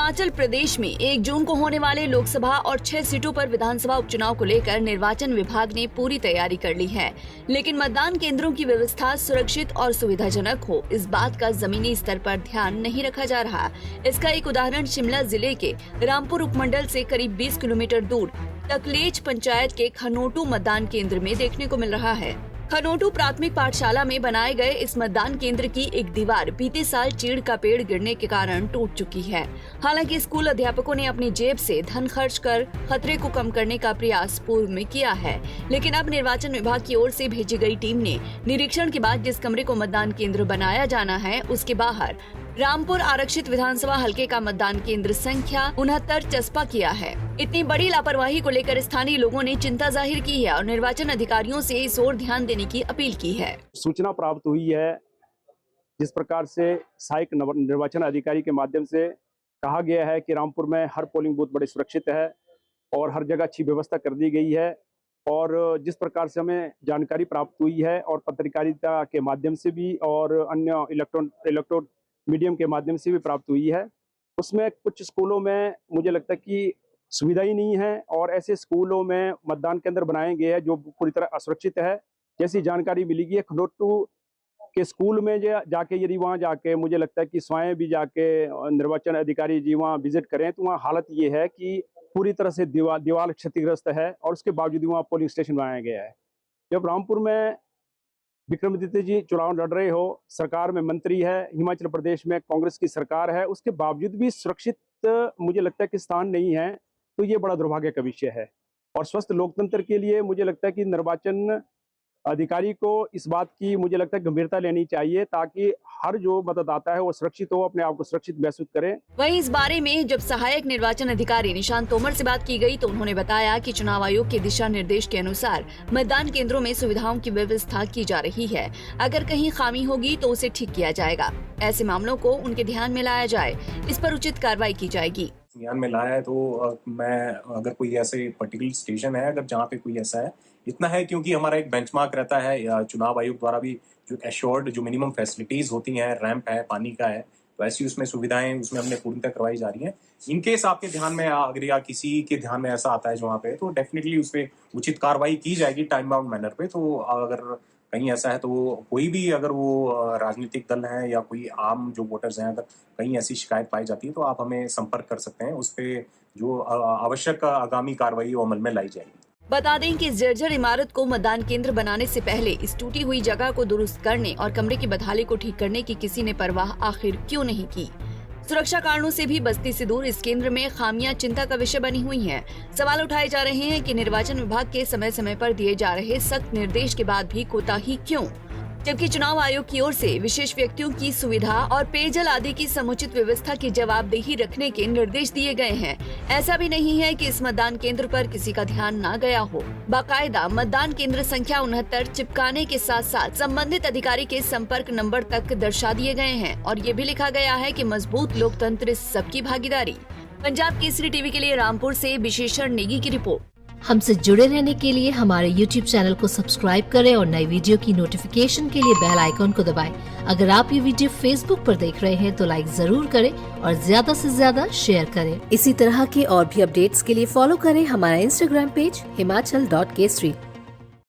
हिमाचल प्रदेश में 1 जून को होने वाले लोकसभा और 6 सीटों पर विधानसभा उपचुनाव को लेकर निर्वाचन विभाग ने पूरी तैयारी कर ली है, लेकिन मतदान केंद्रों की व्यवस्था सुरक्षित और सुविधाजनक हो, इस बात का जमीनी स्तर पर ध्यान नहीं रखा जा रहा। इसका एक उदाहरण शिमला जिले के रामपुर उपमंडल से करीब 20 किलोमीटर दूर तकलेच पंचायत के खनोटू मतदान केंद्र में देखने को मिल रहा है। खनोटू प्राथमिक पाठशाला में बनाए गए इस मतदान केंद्र की एक दीवार बीते साल चीड़ का पेड़ गिरने के कारण टूट चुकी है। हालांकि स्कूल अध्यापकों ने अपनी जेब से धन खर्च कर खतरे को कम करने का प्रयास पूर्व में किया है, लेकिन अब निर्वाचन विभाग की ओर से भेजी गई टीम ने निरीक्षण के बाद जिस कमरे को मतदान केंद्र बनाया जाना है उसके बाहर रामपुर आरक्षित विधानसभा हलके का मतदान केंद्र संख्या 69 चस्पा किया है। इतनी बड़ी लापरवाही को लेकर स्थानीय लोगों ने चिंता जाहिर की है और निर्वाचन अधिकारियों से इस ओर ध्यान देने की अपील की है। सूचना प्राप्त हुई है जिस प्रकार से सहायक निर्वाचन अधिकारी के माध्यम से कहा गया है कि रामपुर में हर पोलिंग बूथ बड़े सुरक्षित है और हर जगह अच्छी व्यवस्था कर दी गई है, और जिस प्रकार से हमें जानकारी प्राप्त हुई है और पत्रकारिता के माध्यम से भी और अन्य इलेक्ट्रॉनिक मीडियम के माध्यम से भी प्राप्त हुई है, उसमें कुछ स्कूलों में मुझे लगता है कि सुविधा ही नहीं है और ऐसे स्कूलों में मतदान केंद्र बनाए गए हैं जो पूरी तरह असुरक्षित है। जैसी जानकारी मिली है खनोटू के स्कूल में जाके यदि वहाँ जाके मुझे लगता है कि स्वयं भी जाके निर्वाचन अधिकारी जी वहाँ विजिट करें तो वहाँ हालत ये है कि पूरी तरह से दीवार क्षतिग्रस्त है और उसके बावजूद वहाँ पोलिंग स्टेशन बनाया गया है। जब रामपुर में विक्रमादित्य जी चुनाव लड़ रहे हो, सरकार में मंत्री है, हिमाचल प्रदेश में कांग्रेस की सरकार है, उसके बावजूद भी सुरक्षित मुझे लगता है कि स्थान नहीं है, तो ये बड़ा दुर्भाग्य का विषय है। और स्वस्थ लोकतंत्र के लिए मुझे लगता है कि निर्वाचन अधिकारी को इस बात की मुझे लगता है गंभीरता लेनी चाहिए ताकि हर जो मतदाता है वो सुरक्षित हो, अपने आप को सुरक्षित महसूस करे। वहीं इस बारे में जब सहायक निर्वाचन अधिकारी निशांत तोमर से बात की गई तो उन्होंने बताया कि चुनाव आयोग के दिशा निर्देश के अनुसार मतदान केंद्रों में सुविधाओं की व्यवस्था की जा रही है। अगर कहीं खामी होगी तो उसे ठीक किया जाएगा। ऐसे मामलों को उनके ध्यान में लाया जाए, इस पर उचित कार्रवाई की जाएगी। ध्यान में लाया है तो मैं अगर कोई ऐसे पर्टिकुलर स्टेशन है अगर जहाँ पे कोई ऐसा है, इतना है क्योंकि हमारा एक बेंचमार्क रहता है चुनाव आयोग द्वारा भी जो एश्योर्ड जो मिनिमम फैसिलिटीज होती हैं, रैंप है, पानी का है, तो ऐसी उसमें सुविधाएं उसमें हमने पूर्णतः करवाई जा रही हैं। इनकेस आपके ध्यान में अगर या किसी के ध्यान में ऐसा आता है जो वहाँ पे तो डेफिनेटली उस पर उचित कार्रवाई की जाएगी टाइम बाउंड मैनर पे। तो अगर कहीं ऐसा है तो कोई भी अगर वो राजनीतिक दल है या कोई आम जो वोटर्स हैं, अगर कहीं ऐसी शिकायत पाई जाती है तो आप हमें संपर्क कर सकते हैं। उस पर जो आवश्यक आगामी कार्रवाई वो अमल में लाई जाएगी। बता दें कि जर्जर इमारत को मतदान केंद्र बनाने से पहले इस टूटी हुई जगह को दुरुस्त करने और कमरे की बदहाली को ठीक करने की किसी ने परवाह आखिर क्यों नहीं की। सुरक्षा कारणों से भी बस्ती से दूर इस केंद्र में खामियां चिंता का विषय बनी हुई हैं। सवाल उठाए जा रहे हैं कि निर्वाचन विभाग के समय समय पर दिए जा रहे सख्त निर्देश के बाद भी कोताही क्यों, जबकि चुनाव आयोग की ओर से विशेष व्यक्तियों की सुविधा और पेयजल आदि की समुचित व्यवस्था की जवाबदेही रखने के निर्देश दिए गए हैं। ऐसा भी नहीं है कि इस मतदान केंद्र पर किसी का ध्यान न गया हो। बाकायदा मतदान केंद्र संख्या 69 चिपकाने के साथ साथ संबंधित अधिकारी के संपर्क नंबर तक दर्शा दिए गए हैं और ये भी लिखा गया है कि मजबूत लोकतंत्र सबकी भागीदारी। पंजाब केसरी टीवी के लिए रामपुर से विशेषण नेगी की रिपोर्ट। हमसे जुड़े रहने के लिए हमारे YouTube चैनल को सब्सक्राइब करें और नई वीडियो की नोटिफिकेशन के लिए बेल आइकॉन को दबाएं। अगर आप ये वीडियो Facebook पर देख रहे हैं तो लाइक जरूर करें और ज्यादा से ज्यादा शेयर करें। इसी तरह के और भी अपडेट्स के लिए फॉलो करें हमारा Instagram पेज himachal.kesri।